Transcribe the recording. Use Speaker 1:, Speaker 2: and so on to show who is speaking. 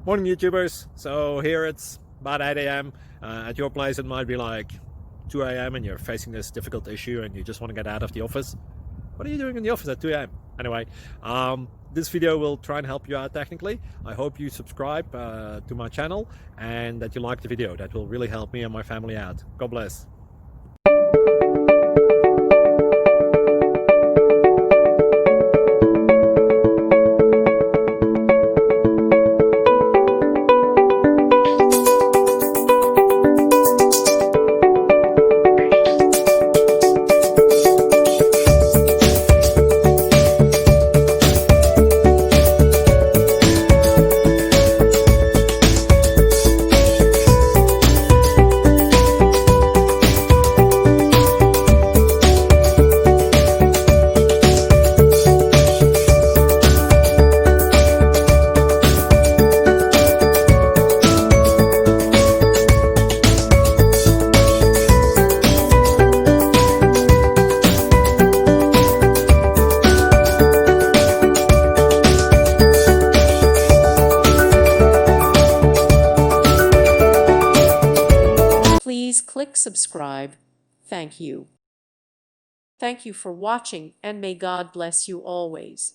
Speaker 1: Morning YouTubers. So here it's about 8 a.m. At your place it might be like 2 a.m. and you're facing this difficult issue and you just want to get out of the office. What are you doing in the office at 2 a.m.? Anyway, this video will try and help you out technically. I hope you subscribe to my channel and that you like the video. That will really help me and my family out. God bless.
Speaker 2: Please click subscribe. Thank you. Thank you for watching, and may God bless you always.